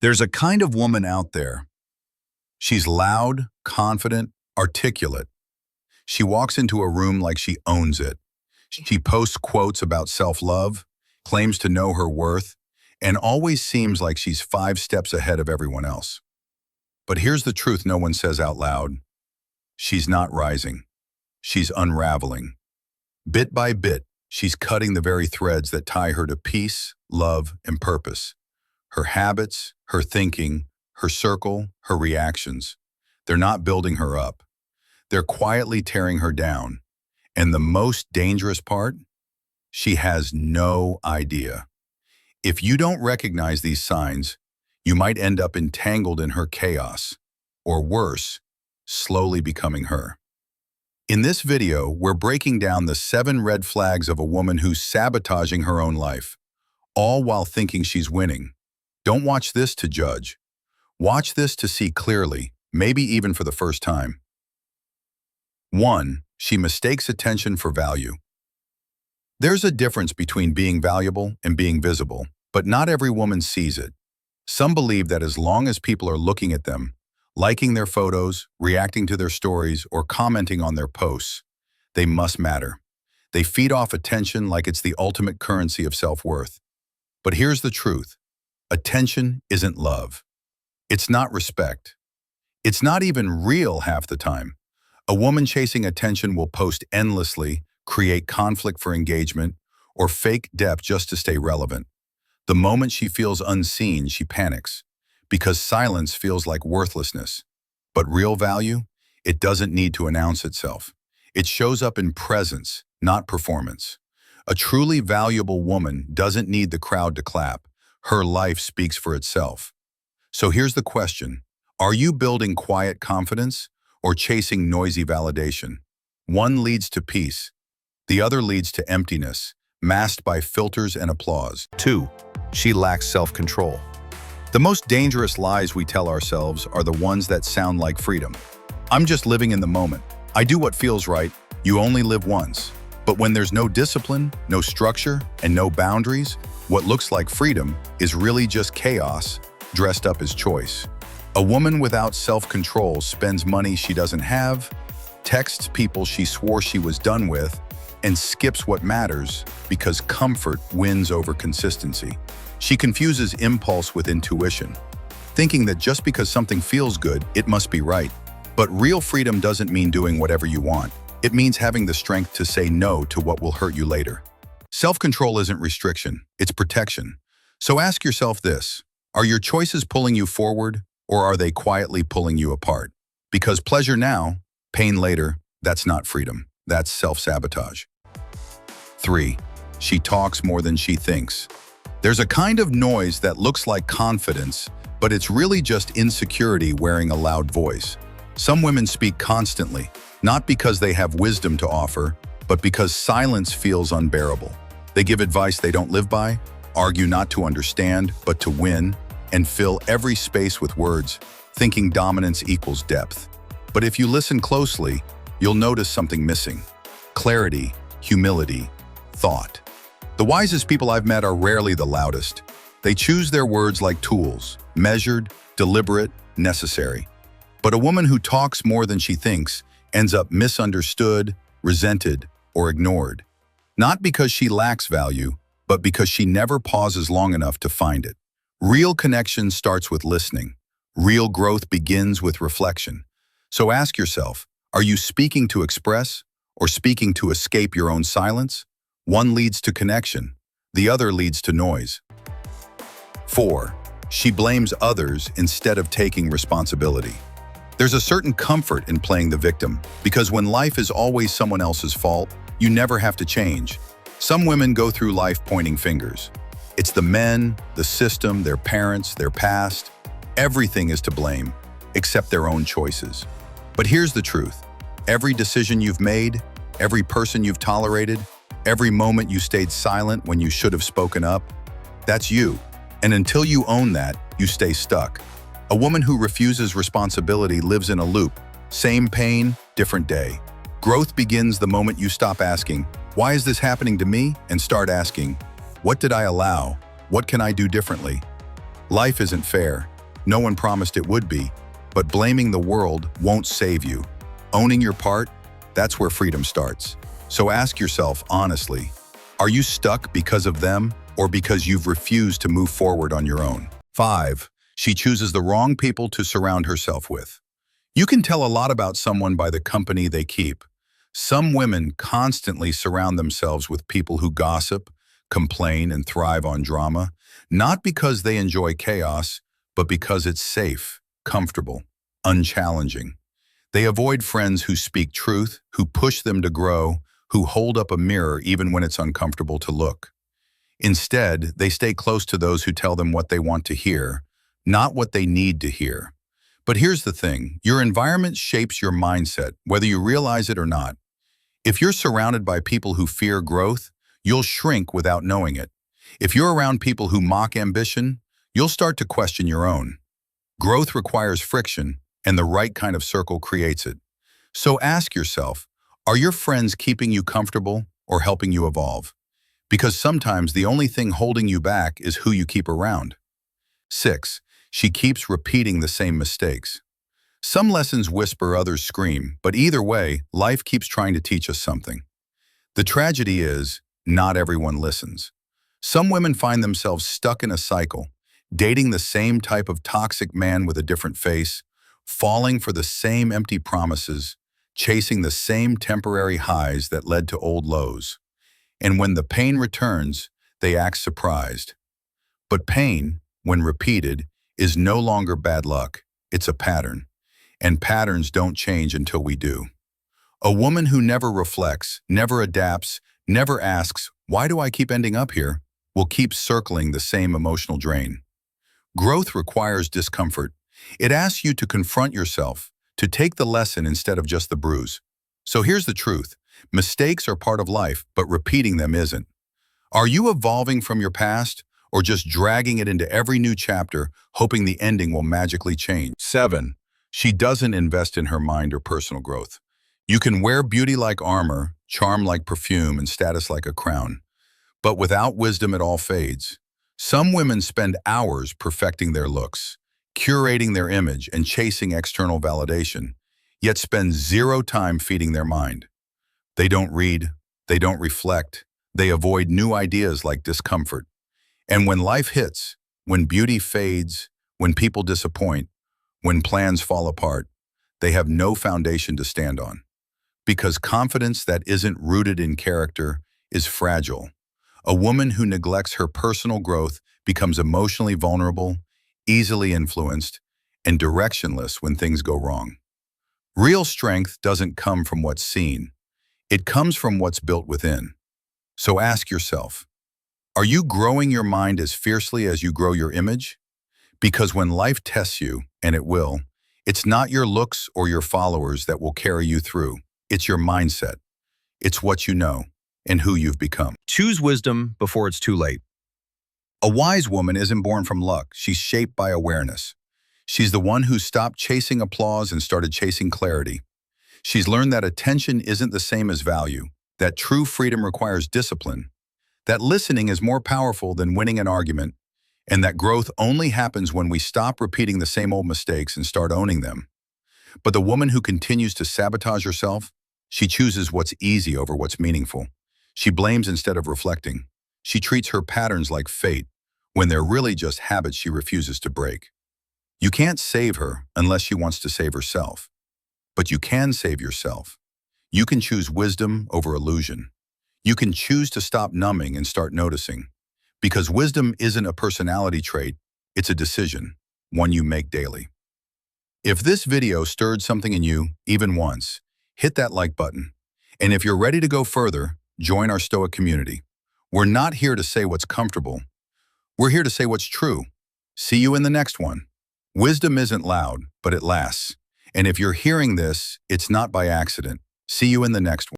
There's a kind of woman out there. She's loud, confident, articulate. She walks into a room like she owns it. She posts quotes about self-love, claims to know her worth, and always seems like she's 5 steps ahead of everyone else. But here's the truth no one says out loud. She's not rising. She's unraveling. Bit by bit, she's cutting the very threads that tie her to peace, love, and purpose. Her habits, her thinking, her circle, her reactions. They're not building her up. They're quietly tearing her down. And the most dangerous part? She has no idea. If you don't recognize these signs, you might end up entangled in her chaos, or worse, slowly becoming her. In this video, we're breaking down the 7 red flags of a woman who's sabotaging her own life, all while thinking she's winning. Don't watch this to judge. Watch this to see clearly, maybe even for the first time. 1. She mistakes attention for value. There's a difference between being valuable and being visible, but not every woman sees it. Some believe that as long as people are looking at them, liking their photos, reacting to their stories, or commenting on their posts, they must matter. They feed off attention like it's the ultimate currency of self-worth. But here's the truth. Attention isn't love. It's not respect. It's not even real half the time. A woman chasing attention will post endlessly, create conflict for engagement, or fake depth just to stay relevant. The moment she feels unseen, she panics, because silence feels like worthlessness. But real value? It doesn't need to announce itself. It shows up in presence, not performance. A truly valuable woman doesn't need the crowd to clap. Her life speaks for itself. So here's the question. Are you building quiet confidence or chasing noisy validation? One leads to peace. The other leads to emptiness, masked by filters and applause. 2. She lacks self-control. The most dangerous lies we tell ourselves are the ones that sound like freedom. I'm just living in the moment. I do what feels right. You only live once. But when there's no discipline, no structure, and no boundaries, what looks like freedom is really just chaos dressed up as choice. A woman without self-control spends money she doesn't have, texts people she swore she was done with, and skips what matters because comfort wins over consistency. She confuses impulse with intuition, thinking that just because something feels good, it must be right. But real freedom doesn't mean doing whatever you want. It means having the strength to say no to what will hurt you later. Self-control isn't restriction, it's protection. So ask yourself this, are your choices pulling you forward, or are they quietly pulling you apart? Because pleasure now, pain later, that's not freedom. That's self-sabotage. 3. She talks more than she thinks. There's a kind of noise that looks like confidence, but it's really just insecurity wearing a loud voice. Some women speak constantly, not because they have wisdom to offer, but because silence feels unbearable. They give advice they don't live by, argue not to understand, but to win, and fill every space with words, thinking dominance equals depth. But if you listen closely, you'll notice something missing. Clarity, humility, thought. The wisest people I've met are rarely the loudest. They choose their words like tools, measured, deliberate, necessary. But a woman who talks more than she thinks ends up misunderstood, resented, or ignored. Not because she lacks value, but because she never pauses long enough to find it. Real connection starts with listening. Real growth begins with reflection. So ask yourself, are you speaking to express or speaking to escape your own silence? One leads to connection, the other leads to noise. 4. She blames others instead of taking responsibility. There's a certain comfort in playing the victim, because when life is always someone else's fault, you never have to change. Some women go through life pointing fingers. It's the men, the system, their parents, their past. Everything is to blame, except their own choices. But here's the truth. Every decision you've made, every person you've tolerated, every moment you stayed silent when you should have spoken up, that's you. And until you own that, you stay stuck. A woman who refuses responsibility lives in a loop. Same pain, different day. Growth begins the moment you stop asking, why is this happening to me? And start asking, what did I allow? What can I do differently? Life isn't fair. No one promised it would be, but blaming the world won't save you. Owning your part, that's where freedom starts. So ask yourself honestly, are you stuck because of them or because you've refused to move forward on your own? 5. She chooses the wrong people to surround herself with. You can tell a lot about someone by the company they keep. Some women constantly surround themselves with people who gossip, complain, and thrive on drama, not because they enjoy chaos, but because it's safe, comfortable, unchallenging. They avoid friends who speak truth, who push them to grow, who hold up a mirror even when it's uncomfortable to look. Instead, they stay close to those who tell them what they want to hear, not what they need to hear. But here's the thing, your environment shapes your mindset, whether you realize it or not. If you're surrounded by people who fear growth, you'll shrink without knowing it. If you're around people who mock ambition, you'll start to question your own. Growth requires friction, and the right kind of circle creates it. So ask yourself, are your friends keeping you comfortable or helping you evolve? Because sometimes the only thing holding you back is who you keep around. 6. She keeps repeating the same mistakes. Some lessons whisper, others scream, but either way, life keeps trying to teach us something. The tragedy is, not everyone listens. Some women find themselves stuck in a cycle, dating the same type of toxic man with a different face, falling for the same empty promises, chasing the same temporary highs that led to old lows. And when the pain returns, they act surprised. But pain, when repeated, is no longer bad luck, it's a pattern. And patterns don't change until we do. A woman who never reflects, never adapts, never asks, why do I keep ending up here, will keep circling the same emotional drain. Growth requires discomfort. It asks you to confront yourself, to take the lesson instead of just the bruise. So here's the truth. Mistakes are part of life, but repeating them isn't. Are you evolving from your past, or just dragging it into every new chapter, hoping the ending will magically change? 7. She doesn't invest in her mind or personal growth. You can wear beauty like armor, charm like perfume, and status like a crown. But without wisdom, it all fades. Some women spend hours perfecting their looks, curating their image, and chasing external validation, yet spend zero time feeding their mind. They don't read, they don't reflect, they avoid new ideas like discomfort. And when life hits, when beauty fades, when people disappoint, when plans fall apart, they have no foundation to stand on. Because confidence that isn't rooted in character is fragile. A woman who neglects her personal growth becomes emotionally vulnerable, easily influenced, and directionless when things go wrong. Real strength doesn't come from what's seen. It comes from what's built within. So ask yourself, are you growing your mind as fiercely as you grow your image? Because when life tests you, and it will, it's not your looks or your followers that will carry you through. It's your mindset. It's what you know and who you've become. Choose wisdom before it's too late. A wise woman isn't born from luck. She's shaped by awareness. She's the one who stopped chasing applause and started chasing clarity. She's learned that attention isn't the same as value, that true freedom requires discipline, that listening is more powerful than winning an argument, and that growth only happens when we stop repeating the same old mistakes and start owning them. But the woman who continues to sabotage herself, she chooses what's easy over what's meaningful. She blames instead of reflecting. She treats her patterns like fate, when they're really just habits she refuses to break. You can't save her unless she wants to save herself. But you can save yourself. You can choose wisdom over illusion. You can choose to stop numbing and start noticing. Because wisdom isn't a personality trait, it's a decision, one you make daily. If this video stirred something in you, even once, hit that like button. And if you're ready to go further, join our Stoic community. We're not here to say what's comfortable. We're here to say what's true. See you in the next one. Wisdom isn't loud, but it lasts. And if you're hearing this, it's not by accident. See you in the next one.